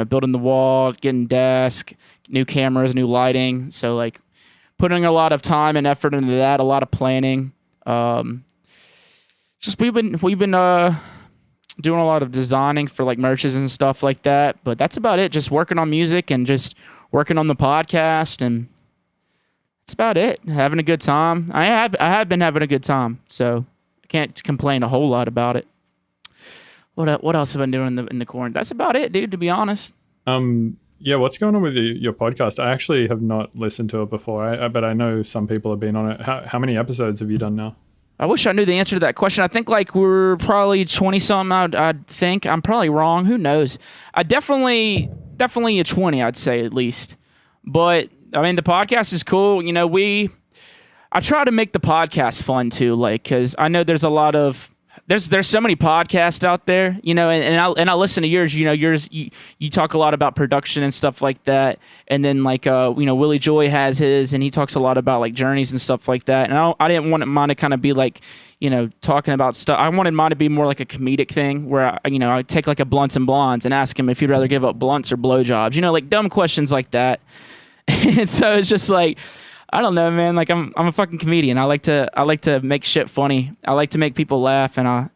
building the wall, getting desk, new cameras, new lighting. So, like, putting a lot of time and effort into that, a lot of planning. Just we've been doing a lot of designing for like merches and stuff like that. But that's about it. Just working on music and just working on the podcast, and that's about it. Having a good time. I have been having a good time, so I can't complain a whole lot about it. What else have I been doing in the quarantine? That's about it, dude, to be honest. Yeah, what's going on with your podcast? I actually have not listened to it before, but I know some people have been on it. How many episodes have you done now? I wish I knew the answer to that question. I think like we're probably 20-something. I'd think. I'm probably wrong. Who knows? I definitely a 20, I'd say at least. But I mean, the podcast is cool. I try to make the podcast fun too, like, because I know there's a lot of there's so many podcasts out there, and I listen to yours. You talk a lot about production and stuff like that, and then like Willie Joy has his, and he talks a lot about like journeys and stuff like that. And I didn't want mine to kind of be like talking about stuff. I wanted mine to be more like a comedic thing where I take like a Blunts and Blondes and ask him if he'd rather give up blunts or blowjobs, like dumb questions like that. And so it's just like, I don't know, man. Like I'm a fucking comedian. I like to make shit funny. I like to make people laugh, and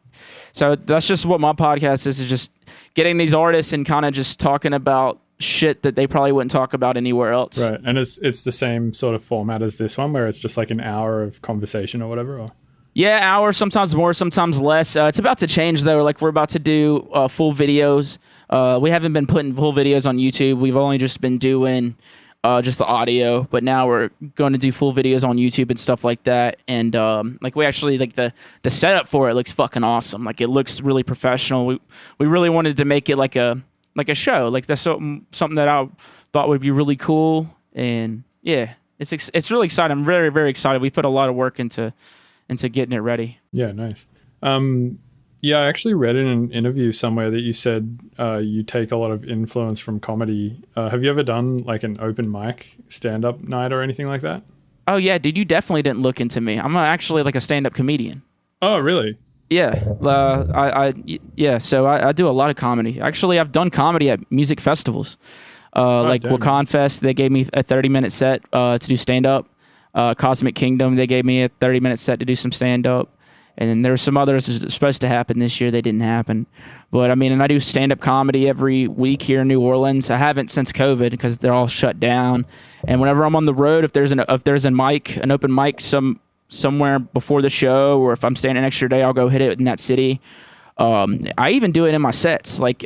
so that's just what my podcast is just getting these artists and kind of just talking about shit that they probably wouldn't talk about anywhere else. Right, and it's the same sort of format as this one, where it's just like an hour of conversation or whatever. Or? Yeah, hour, sometimes more, sometimes less. It's about to change though. Like we're about to do full videos. We haven't been putting full videos on YouTube. We've only just been doing just the audio, but now we're going to do full videos on YouTube and stuff like that. And like we actually like the setup for it looks fucking awesome. Like it looks really professional. We really wanted to make it like a show. Like that's something that I thought would be really cool. And yeah, it's really exciting. I'm very, very excited. We put a lot of work into getting it ready. Yeah, nice. Yeah, I actually read in an interview somewhere that you said you take a lot of influence from comedy. Have you ever done like an open mic stand-up night or anything like that? Oh yeah, dude, you definitely didn't look into me. I'm actually like a stand-up comedian. Oh, really? Yeah, So I do a lot of comedy. Actually, I've done comedy at music festivals, like damn. Wakan Fest. They gave me a 30-minute set to do stand-up. Cosmic Kingdom, they gave me a 30-minute set to do some stand-up. And then there were some others that were supposed to happen this year. They didn't happen. But I mean, and I do stand-up comedy every week here in New Orleans. I haven't since COVID because they're all shut down. And whenever I'm on the road, if there's an open mic somewhere before the show, or if I'm staying an extra day, I'll go hit it in that city. I even do it in my sets. Like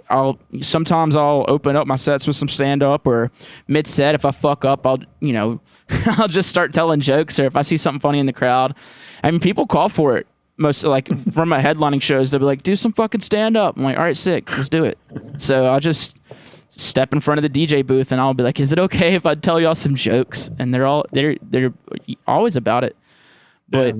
sometimes I'll open up my sets with some stand-up, or mid-set if I fuck up, I'll I'll just start telling jokes, or if I see something funny in the crowd. I mean, people call for it. Most like from my headlining shows, they'll be like, do some fucking stand up. I'm like, all right, sick, let's do it. So I'll just step in front of the DJ booth and I'll be like, is it okay if I tell y'all some jokes? And they're always about it. But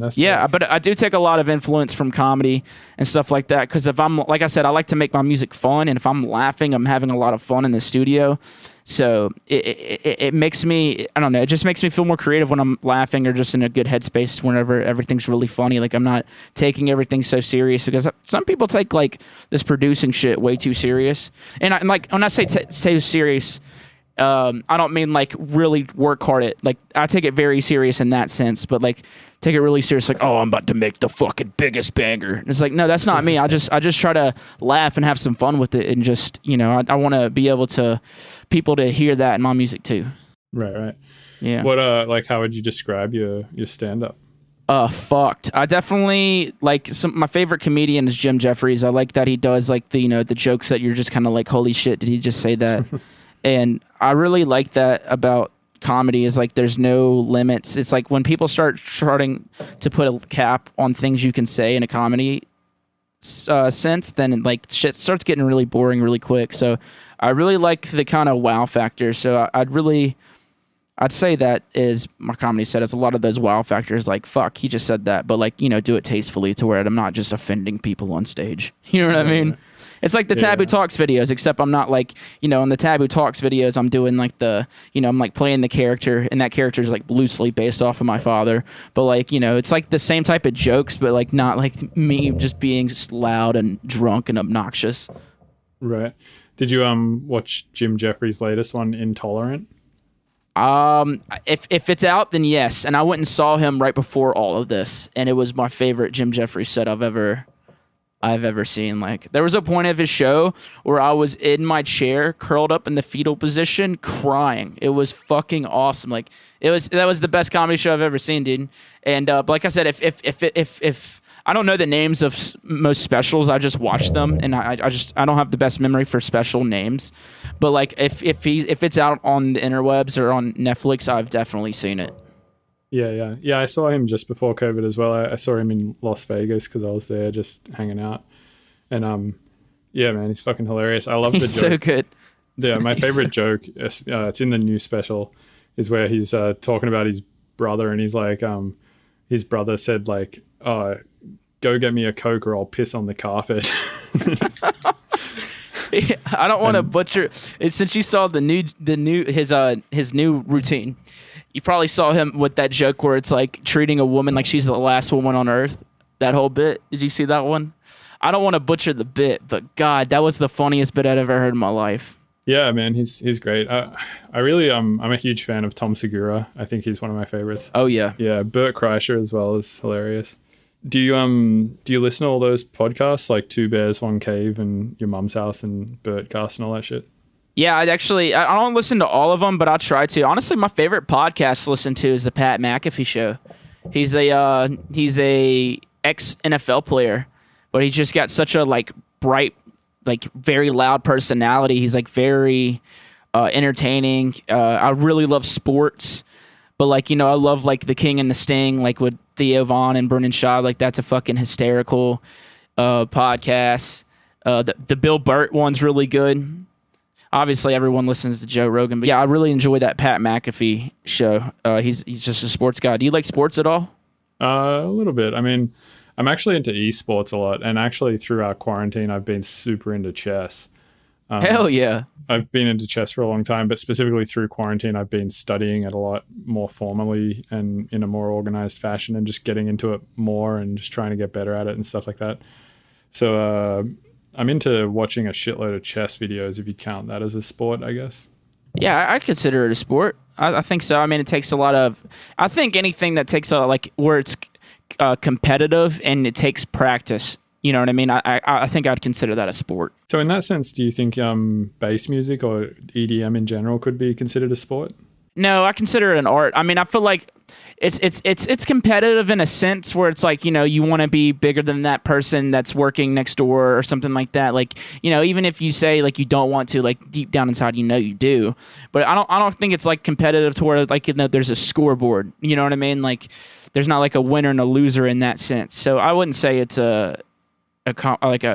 but I do take a lot of influence from comedy and stuff like that. Cause if I'm, like I said, I like to make my music fun. And if I'm laughing, I'm having a lot of fun in the studio. So it makes me, I don't know, it just makes me feel more creative when I'm laughing or just in a good headspace whenever everything's really funny. Like I'm not taking everything so serious, because some people take like this producing shit way too serious. And like when I say so serious, I don't mean like really work hard at, like, I take it very serious in that sense, but like take it really serious, like, oh, I'm about to make the fucking biggest banger. And it's like, no, that's not me. I just try to laugh and have some fun with it, and just, you know, I want to be able to people to hear that in my music too. Right. Yeah. What like how would you describe your stand up? Fucked. I definitely like my favorite comedian is Jim Jeffries. I like that he does like the, you know, the jokes that you're just kind of like, holy shit, did he just say that? And I really like that about comedy, is like there's no limits. It's like when people start starting to put a cap on things you can say in a comedy sense, then like shit starts getting really boring really quick. So I really like the kind of wow factor. So I'd say that is my comedy set. It's a lot of those wow factors, like, fuck, he just said that, but like, you know, do it tastefully to where I'm not just offending people on stage. You know what I mean? It's like the Taboo Talks videos, except I'm not like, you know, in the Taboo Talks videos, I'm doing like the, you know, I'm like playing the character, and that character is like loosely based off of my father. But like, you know, it's like the same type of jokes, but like not like me just being just loud and drunk and obnoxious. Right. Did you watch Jim Jeffries' latest one, Intolerant? If it's out, then yes. And I went and saw him right before all of this, and it was my favorite Jim Jeffries set I've ever seen. Like, there was a point of his show where I was in my chair, curled up in the fetal position, crying. It was fucking awesome. Like, that was the best comedy show I've ever seen, dude. And but like I said, if I don't know the names of most specials, I just watch them, and I don't have the best memory for special names. But like, if it's out on the interwebs or on Netflix, I've definitely seen it. Yeah. I saw him just before COVID as well. I saw him in Las Vegas because I was there just hanging out. And yeah, man, he's fucking hilarious. I love the joke. He's so good. Yeah, my favorite joke, it's in the new special, is where he's talking about his brother, and he's like, his brother said like, oh, go get me a Coke or I'll piss on the carpet. I don't want to butcher it. Since you saw his new routine, you probably saw him with that joke where it's like treating a woman like she's the last woman on earth. That whole bit. Did you see that one? I don't want to butcher the bit, but God, that was the funniest bit I'd ever heard in my life. Yeah, man, he's great. I really I'm a huge fan of Tom Segura. I think he's one of my favorites. Oh yeah. Yeah, Bert Kreischer as well is hilarious. Do you listen to all those podcasts like Two Bears, One Cave and Your Mum's House and Bertcast and all that shit? Yeah, I don't listen to all of them, but I'll try to. Honestly, my favorite podcast to listen to is the Pat McAfee Show. He's a ex NFL player, but he's just got such a like bright, like very loud personality. He's like very entertaining. I really love sports, but like, you know, I love like The King and the Sting, like with Theo Vaughn and Brennan Shaw. Like, that's a fucking hysterical podcast. The Bill Burt one's really good. Obviously, everyone listens to Joe Rogan, but yeah, I really enjoy that Pat McAfee show. He's just a sports guy. Do you like sports at all? A little bit. I mean, I'm actually into esports a lot, and actually through our quarantine, I've been super into chess. Hell yeah. I've been into chess for a long time, but specifically through quarantine, I've been studying it a lot more formally and in a more organized fashion, and just getting into it more and just trying to get better at it and stuff like that. So I'm into watching a shitload of chess videos, if you count that as a sport, I guess. Yeah, I consider it a sport. I think so. I mean, it takes a lot of... I think anything that takes where it's competitive and it takes practice, you know what I mean? I think I'd consider that a sport. So in that sense, do you think bass music or EDM in general could be considered a sport? No, I consider it an art. I mean, I feel like it's competitive in a sense where it's like, you know, you want to be bigger than that person that's working next door or something like that. Like, you know, even if you say like you don't want to, like deep down inside, you know, you do. But I don't think it's like competitive to where like, you know, there's a scoreboard. You know what I mean? Like, there's not like a winner and a loser in that sense. So I wouldn't say it's a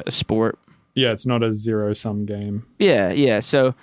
sport. Yeah, it's not a zero-sum game. Yeah. So,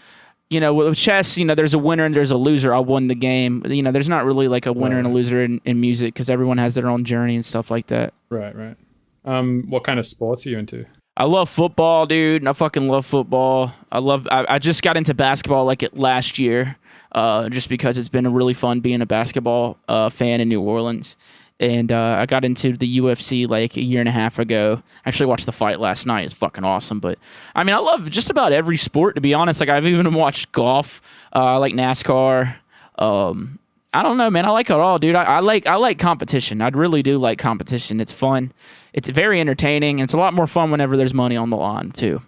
you know, with chess, you know, there's a winner and there's a loser. I won the game. You know, there's not really like a winner and a loser in music because everyone has their own journey and stuff like that. Right. What kind of sports are you into? I love football, dude. I fucking love football. I just got into basketball last year, just because it's been really fun being a basketball fan in New Orleans. And I got into the UFC like a year and a half ago. Actually watched the fight last night. It's fucking awesome. But I mean, I love just about every sport, to be honest. Like I've even watched golf. I like NASCAR. I don't know, man. I like it all, dude. I like competition. I really do like competition. It's fun. It's very entertaining. And it's a lot more fun whenever there's money on the line too.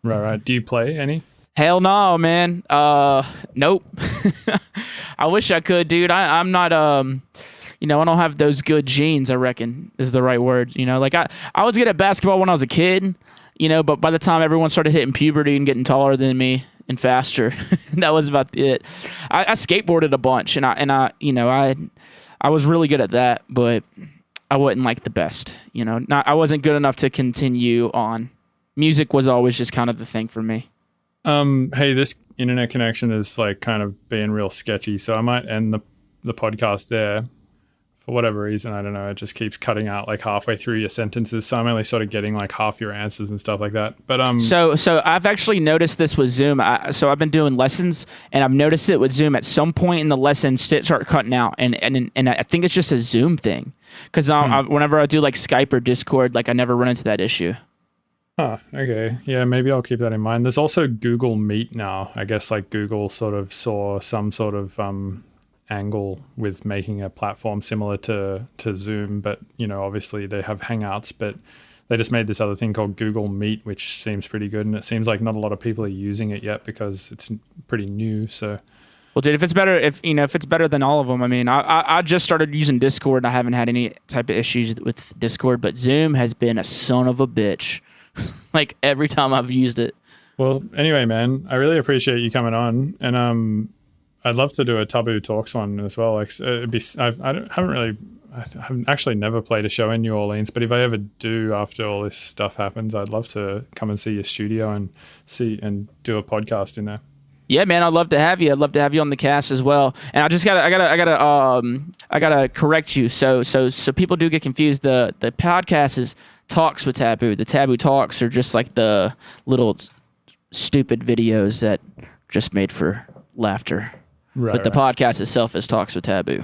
Right. Do you play any? Hell no, man. Nope. I wish I could, dude. I'm not I don't have those good genes, I reckon, is the right word. Like I was good at basketball when I was a kid, but by the time everyone started hitting puberty and getting taller than me and faster, that was about it. I skateboarded a bunch, and I was really good at that, but I wasn't like the best. I wasn't good enough to continue on. Music was always just kind of the thing for me. Hey, this internet connection is like kind of being real sketchy, so I might end the podcast there. For whatever reason, I don't know, it just keeps cutting out like halfway through your sentences, so I'm only sort of getting like half your answers and stuff like that. But So I've actually noticed this with Zoom. So I've been doing lessons, and I've noticed it with Zoom. At some point in the lesson, start cutting out, and I think it's just a Zoom thing. Because whenever I do like Skype or Discord, like I never run into that issue. Huh, okay. Yeah, maybe I'll keep that in mind. There's also Google Meet now. I guess like Google sort of saw some sort of angle with making a platform similar to Zoom, but obviously they have Hangouts, but they just made this other thing called Google Meet, which seems pretty good, and it seems like not a lot of people are using it yet because it's pretty new. So well, dude, if it's better than all of them, I mean, I just started using Discord. I haven't had any type of issues with Discord, but Zoom has been a son of a bitch. Like every time I've used it. Well, anyway, man, I really appreciate you coming on, and I'd love to do a Taboo Talks one as well. Like, I haven't actually never played a show in New Orleans, but if I ever do after all this stuff happens, I'd love to come and see your studio and do a podcast in there. Yeah, man, I'd love to have you. I'd love to have you on the cast as well. And I gotta correct you. So people do get confused. The podcast is Talks with Taboo. The Taboo Talks are just like the little stupid videos that are just made for laughter. Right, but the podcast itself is Talks with Taboo.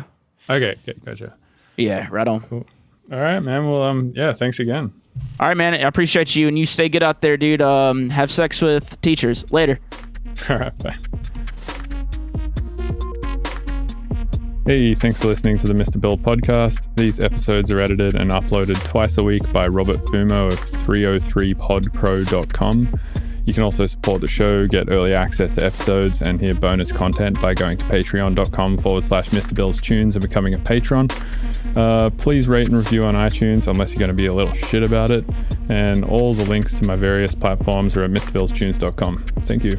Okay, gotcha. Yeah, right on. Cool. All right, man. Well, yeah, thanks again. All right, man. I appreciate you, and you stay good out there, dude. Have sex with teachers. Later. All right, bye. Hey, thanks for listening to the Mr. Bill podcast. These episodes are edited and uploaded twice a week by Robert Fumo of 303podpro.com. You can also support the show, get early access to episodes, and hear bonus content by going to patreon.com/Mr. Bill's Tunes and becoming a patron. Please rate and review on iTunes unless you're going to be a little shit about it. And all the links to my various platforms are at MrBillsTunes.com. Thank you.